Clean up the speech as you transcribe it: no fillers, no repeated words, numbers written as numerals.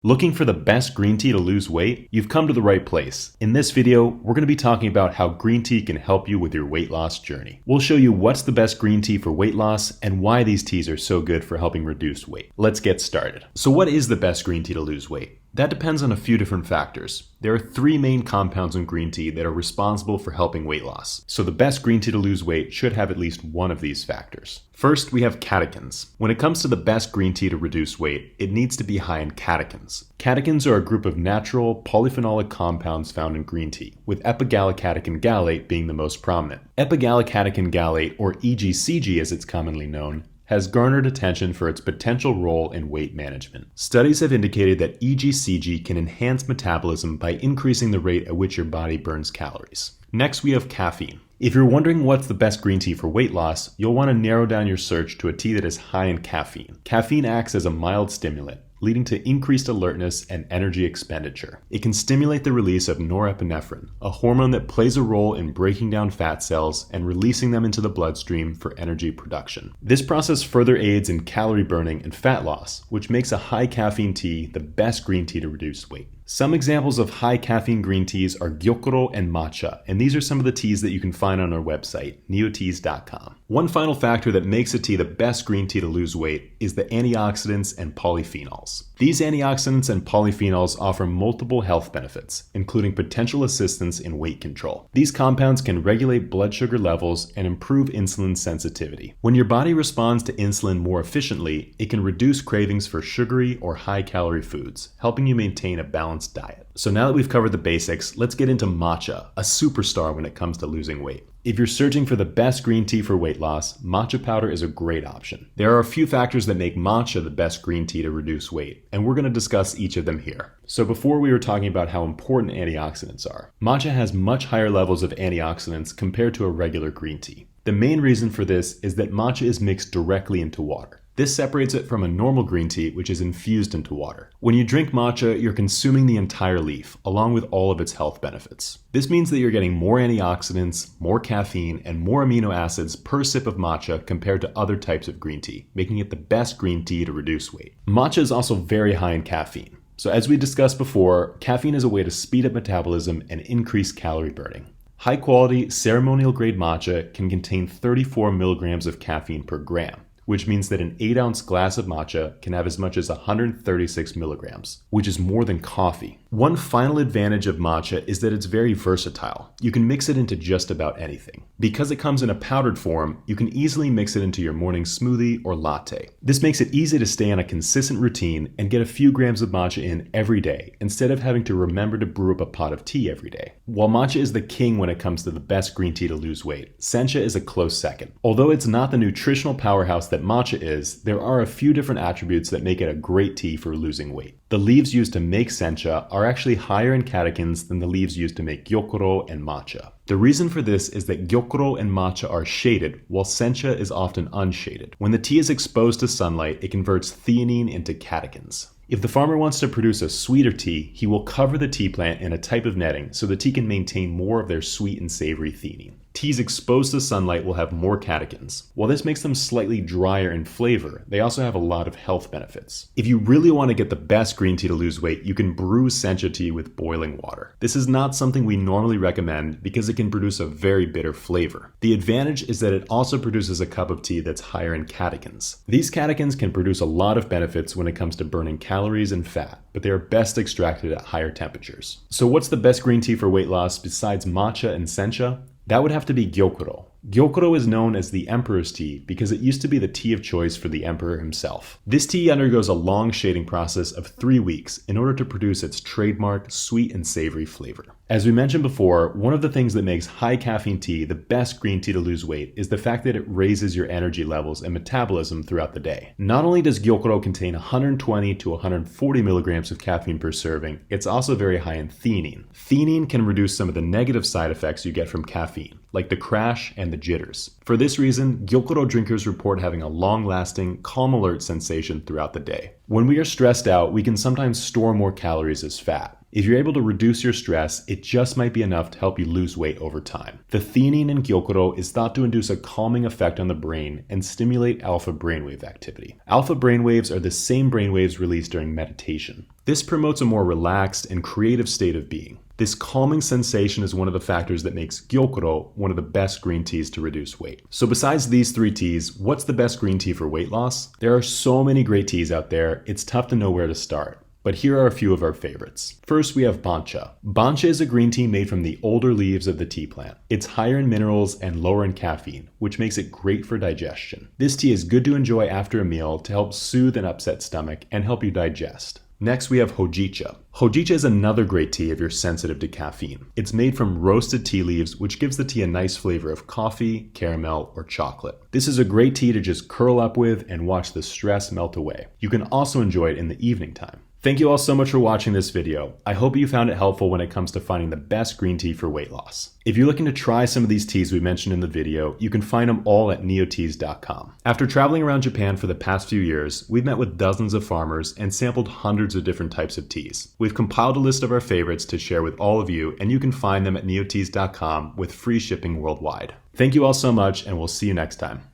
Looking for the best green tea to lose weight? You've come to the right place. In this video, we're going to be talking about how green tea can help you with your weight loss journey. We'll show you what's the best green tea for weight loss and why these teas are so good for helping reduce weight. Let's get started. So what is the best green tea to lose weight? That depends on a few different factors. There are three main compounds in green tea that are responsible for helping weight loss. So the best green tea to lose weight should have at least one of these factors. First, we have catechins. When it comes to the best green tea to reduce weight, it needs to be high in catechins. Catechins are a group of natural polyphenolic compounds found in green tea, with epigallocatechin gallate being the most prominent. Epigallocatechin gallate, or EGCG as it's commonly known, has garnered attention for its potential role in weight management. Studies have indicated that EGCG can enhance metabolism by increasing the rate at which your body burns calories. Next, we have caffeine. If you're wondering what's the best green tea for weight loss, you'll want to narrow down your search to a tea that is high in caffeine. Caffeine acts as a mild stimulant, leading to increased alertness and energy expenditure. It can stimulate the release of norepinephrine, a hormone that plays a role in breaking down fat cells and releasing them into the bloodstream for energy production. This process further aids in calorie burning and fat loss, which makes a high caffeine tea the best green tea to reduce weight. Some examples of high caffeine green teas are gyokuro and matcha, and these are some of the teas that you can find on our website, neoteas.com. One final factor that makes a tea the best green tea to lose weight is the antioxidants and polyphenols. These antioxidants and polyphenols offer multiple health benefits, including potential assistance in weight control. These compounds can regulate blood sugar levels and improve insulin sensitivity. When your body responds to insulin more efficiently, it can reduce cravings for sugary or high-calorie foods, helping you maintain a balanced diet. So now that we've covered the basics, let's get into matcha, a superstar when it comes to losing weight. If you're searching for the best green tea for weight loss, matcha powder is a great option. There are a few factors that make matcha the best green tea to reduce weight, and we're going to discuss each of them here. So before we were talking about how important antioxidants are. Matcha has much higher levels of antioxidants compared to a regular green tea. The main reason for this is that matcha is mixed directly into water. This separates it from a normal green tea, which is infused into water. When you drink matcha, you're consuming the entire leaf, along with all of its health benefits. This means that you're getting more antioxidants, more caffeine, and more amino acids per sip of matcha compared to other types of green tea, making it the best green tea to reduce weight. Matcha is also very high in caffeine. So as we discussed before, caffeine is a way to speed up metabolism and increase calorie burning. High-quality, ceremonial-grade matcha can contain 34 milligrams of caffeine per gram, which means that an 8-ounce glass of matcha can have as much as 136 milligrams, which is more than coffee. One final advantage of matcha is that it's very versatile. You can mix it into just about anything. Because it comes in a powdered form, you can easily mix it into your morning smoothie or latte. This makes it easy to stay on a consistent routine and get a few grams of matcha in every day, instead of having to remember to brew up a pot of tea every day. While matcha is the king when it comes to the best green tea to lose weight, sencha is a close second. Although it's not the nutritional powerhouse that matcha is, there are a few different attributes that make it a great tea for losing weight. The leaves used to make sencha are actually higher in catechins than the leaves used to make gyokuro and matcha. The reason for this is that gyokuro and matcha are shaded, while sencha is often unshaded. When the tea is exposed to sunlight, it converts theanine into catechins. If the farmer wants to produce a sweeter tea, he will cover the tea plant in a type of netting so the tea can maintain more of their sweet and savory theanine. Teas exposed to sunlight will have more catechins. While this makes them slightly drier in flavor, they also have a lot of health benefits. If you really want to get the best green tea to lose weight, you can brew sencha tea with boiling water. This is not something we normally recommend because it can produce a very bitter flavor. The advantage is that it also produces a cup of tea that's higher in catechins. These catechins can produce a lot of benefits when it comes to burning calories and fat, but they are best extracted at higher temperatures. So what's the best green tea for weight loss besides matcha and sencha? That would have to be gyokuro. Gyokuro is known as the emperor's tea because it used to be the tea of choice for the emperor himself. This tea undergoes a long shading process of 3 weeks in order to produce its trademark sweet and savory flavor. As we mentioned before, one of the things that makes high caffeine tea the best green tea to lose weight is the fact that it raises your energy levels and metabolism throughout the day. Not only does gyokuro contain 120 to 140 milligrams of caffeine per serving, it's also very high in theanine. Theanine can reduce some of the negative side effects you get from caffeine. like the crash and the jitters. For this reason, Gyokuro drinkers report having a long-lasting, calm alert sensation throughout the day. When we are stressed out, we can sometimes store more calories as fat. If you're able to reduce your stress, it just might be enough to help you lose weight over time. The theanine in Gyokuro is thought to induce a calming effect on the brain and stimulate alpha brainwave activity. Alpha brainwaves are the same brainwaves released during meditation. This promotes a more relaxed and creative state of being. This calming sensation is one of the factors that makes Gyokuro one of the best green teas to reduce weight. So besides these 3 teas, what's the best green tea for weight loss? There are so many great teas out there, it's tough to know where to start. But here are a few of our favorites. First, we have Bancha. Bancha is a green tea made from the older leaves of the tea plant. It's higher in minerals and lower in caffeine, which makes it great for digestion. This tea is good to enjoy after a meal to help soothe an upset stomach and help you digest. Next, we have Hojicha. Hojicha is another great tea if you're sensitive to caffeine. It's made from roasted tea leaves, which gives the tea a nice flavor of coffee, caramel, or chocolate. This is a great tea to just curl up with and watch the stress melt away. You can also enjoy it in the evening time. Thank you all so much for watching this video. I hope you found it helpful when it comes to finding the best green tea for weight loss. If you're looking to try some of these teas we mentioned in the video, you can find them all at neoteas.com. After traveling around Japan for the past few years, we've met with dozens of farmers and sampled hundreds of different types of teas. We've compiled a list of our favorites to share with all of you, and you can find them at neoteas.com with free shipping worldwide. Thank you all so much, and we'll see you next time.